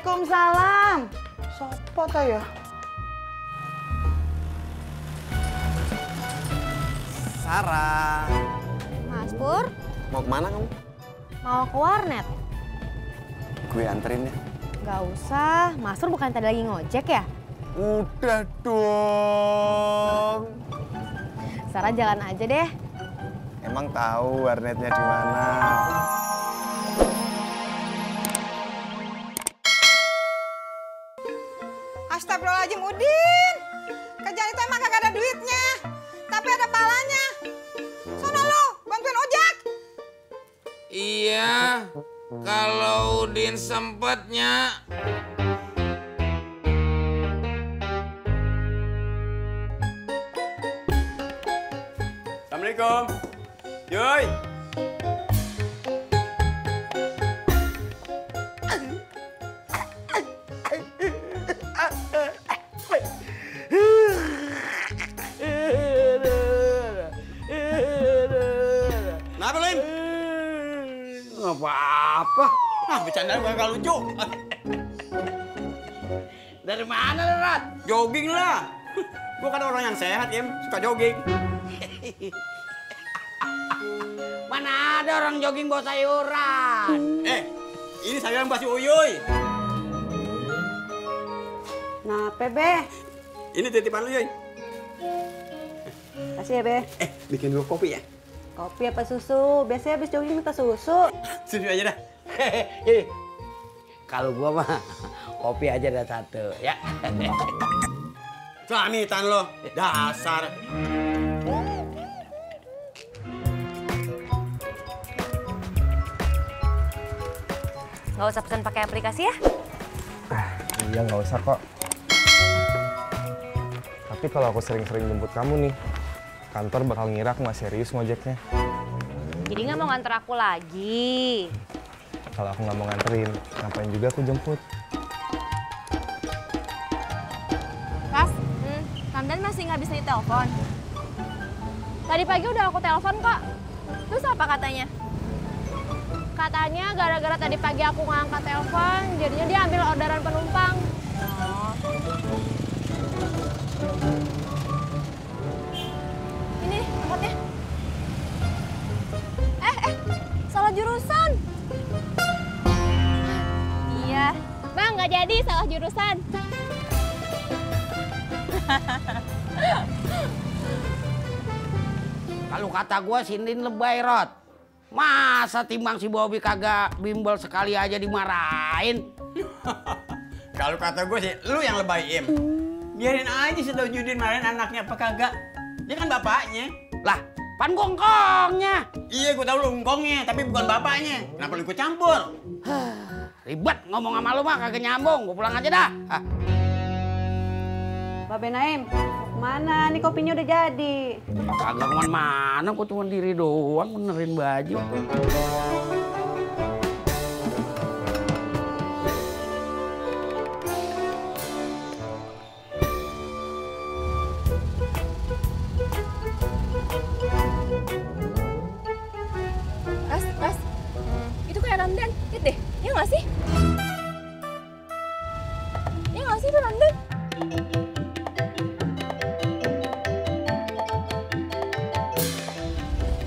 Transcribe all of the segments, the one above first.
Waalaikumsalam. Sopo ta ya? Sarah. Mas Pur, Mau kemana kamu? mau ke warnet? Gue anterin ya. Gak usah, Mas Pur bukan tadi lagi ngojek ya? Udah dong. Sarah jalan aja deh. Emang tahu warnetnya di mana? Astagfirullahaladzim, Udin. Kerjaan itu emang kagak ada duitnya. Tapi ada palanya. Sono lu, bantuin ojek. Iya, kalau Udin sempatnya. Assalamualaikum. Yoi. Kenapa, Lim? Nggak apa-apa. Ah, bercanda gue gak lucu. Dari mana lu, Rat? Jogging lah. Gue kan orang yang sehat, Im. Suka jogging. Mana ada orang jogging bawa sayuran? Ini sayuran buat si Uyuy. Kenapa, Be? Ini titipan lu, Yuy. Kasih ya, Be. Bikin gue kopi ya? Kopi apa susu? Biasanya habis jogging minta susu. Susu aja dah. Kalau gua mah kopi aja ada satu, ya. Selamitan lo, dasar. Gak usah pesan pakai aplikasi ya? Iya nggak usah kok. Tapi kalau aku sering-sering jemput kamu nih, kantor bakal ngira aku nggak serius ngojeknya. Jadi nggak mau nganter aku lagi? Kalau aku nggak mau nganterin, ngapain juga aku jemput? Kas, Ramdan masih nggak bisa ditelepon. Tadi pagi udah aku telepon kok. Terus apa katanya? Katanya gara-gara tadi pagi aku ngangkat telepon, jadinya dia ambil orderan penumpang. Oh. Ini angkotnya. Salah jurusan. Iya. Bang, nggak jadi, salah jurusan. Kalau kata gua Sindin lebay, Rot. Masa timbang si Bobby kagak bimbel sekali aja dimarahin? Kalau kata gue sih, lu yang lebay, Im. Biarin aja si Taujudin marahin anaknya apa kagak. Dia kan bapaknya. Lah, pan gongkongnya. Iya, gue tahu lu ngkongnya, tapi bukan bapaknya. Kenapa lu ikut campur? Ribet ngomong sama lu mah kagak nyambung. Gua pulang aja dah. Babe Naim, mana? Nih kopinya udah jadi. Kagak kemana-mana, gua cuma diri doang benerin baju. Ras, itu kayak Ramdan, lihat deh, iya nggak sih? Iya nggak sih itu Ramdan?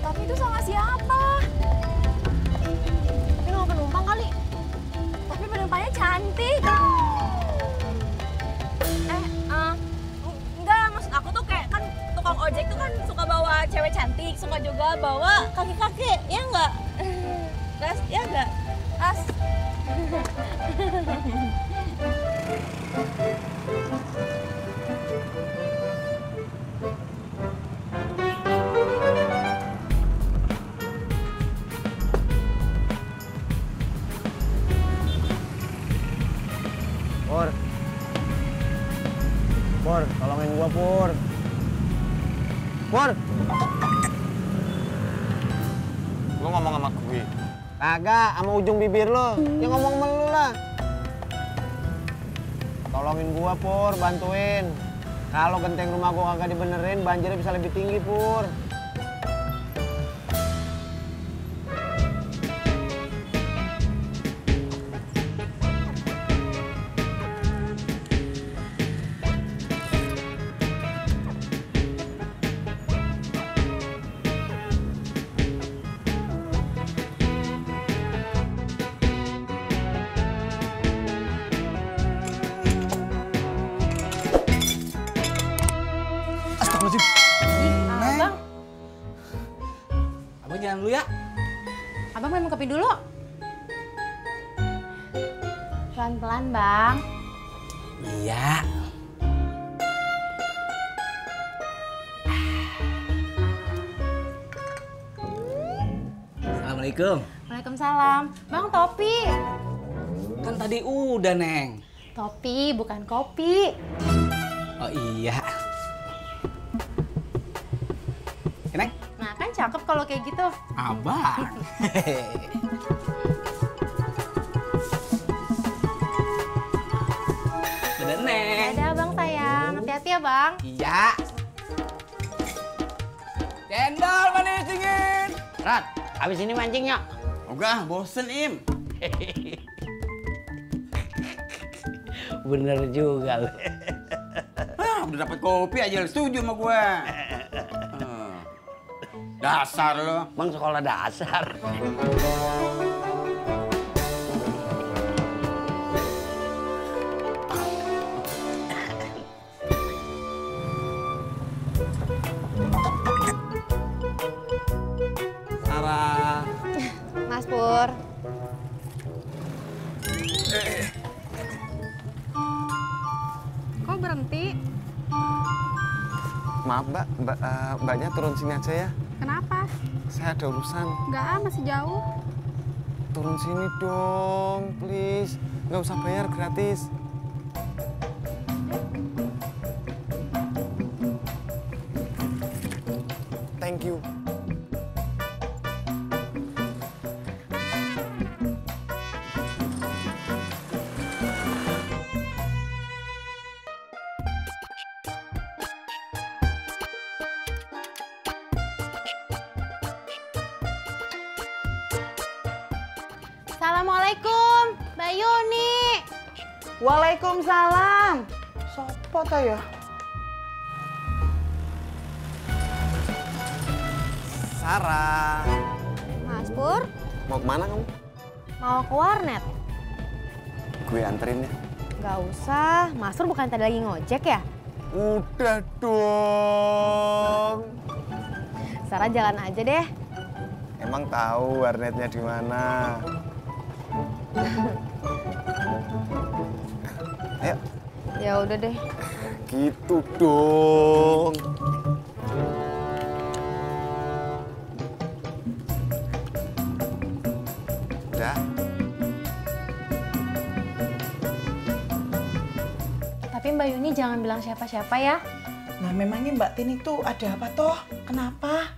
Tapi itu sama siapa? Tapi mau penumpang kali. Tapi penumpangnya cantik. Enggak, maksud aku tuh kayak kan tukang ojek tuh kan suka bawa cewek cantik, suka juga bawa kaki-kaki, ya enggak? Ras, ya enggak? Ras. Pur, tolongin gua, Pur. Pur! Lu ngomong sama gue. Kagak, sama ujung bibir lo. Ya ngomong sama lu lah. Tolongin gua, Pur, bantuin. Kalau genteng rumah gua kagak dibenerin, banjirnya bisa lebih tinggi, Pur. Abang minum kopi dulu. Pelan-pelan, Bang. Iya. Assalamualaikum. Waalaikumsalam. Bang, topi. Kan tadi udah, Neng. Topi, bukan kopi. Oh iya. Neng, Nah, kan cakep kalau kayak gitu. abang. Dadah, Neng. Dadah, Bang sayang. Hati-hati ya, Bang. Iya. Cendol manis dingin. Rat, habis ini mancingnya. Ogah, bosen Im. Bener juga lu. Udah dapet kopi aja lu setuju sama gue. Dasar lo. Bang sekolah dasar. Sarah. Mas Pur. Kok berhenti? Maaf mbak, mbaknya turun sini aja ya. Kenapa? Saya ada urusan. Enggak, masih jauh. Turun sini dong, please. Nggak usah bayar, gratis. Thank you. Assalamualaikum, Mbak Yuni. Waalaikumsalam. Sopo ta ya? Sarah. Mas Pur, Mau kemana kamu? mau ke warnet? Gue anterin ya. Nggak usah, Mas Pur bukan tadi lagi ngojek ya? Udah dong. Sarah jalan aja deh. Emang tahu warnetnya di mana? Ayo. Ya udah deh. Gitu dong. Udah. Tapi Mbak Yuni jangan bilang siapa-siapa ya. Nah memangnya Mbak Tini tuh ada apa toh? Kenapa?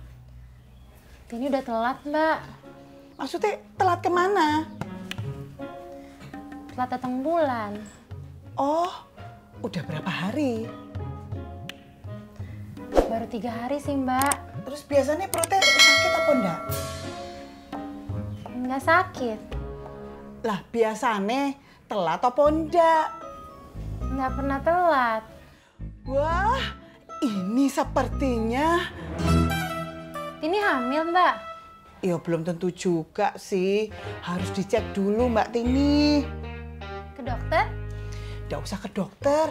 Ini udah telat, Mbak. Maksudnya telat kemana? Telat datang bulan. Oh, udah berapa hari? Baru 3 hari sih, Mbak. Terus biasanya protes sakit apa enggak? Nggak sakit. Lah biasanya telat apa enggak? Nggak pernah telat. Wah, ini sepertinya... Ini hamil, Mbak. Ya belum tentu juga sih. Harus dicek dulu Mbak Tini. Ke dokter? Nggak usah ke dokter.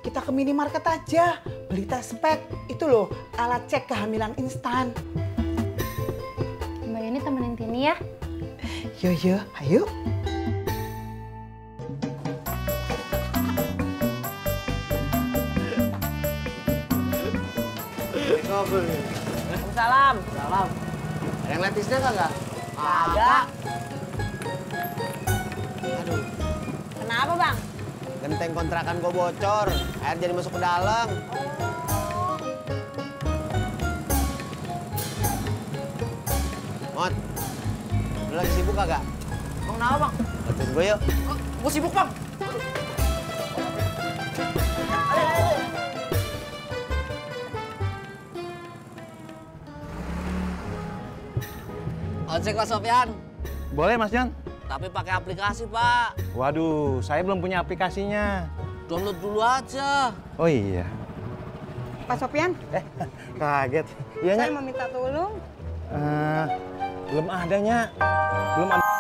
Kita ke minimarket aja. Beli tes spek. Itu loh, alat cek kehamilan instan. Mbak Yuni temenin Tini ya. Yo, ayo. Waalaikumsalam. Salam. Ada yang letisnya kagak? Ada. Aduh, Kenapa, Bang? genteng kontrakan gue bocor. Air jadi masuk ke dalam. Mot, lu lagi sibuk kagak? Bang, kenapa, Bang? Bantuin gue yuk. Gue sibuk, Bang. Ojek Pak Sofyan, Boleh Mas Jan? tapi pakai aplikasi Pak. Waduh, saya belum punya aplikasinya. Download dulu aja. Oh iya. Pak Sofyan, Kaget. Iya, saya Nya? mau minta tolong. Belum adanya. Belum ada.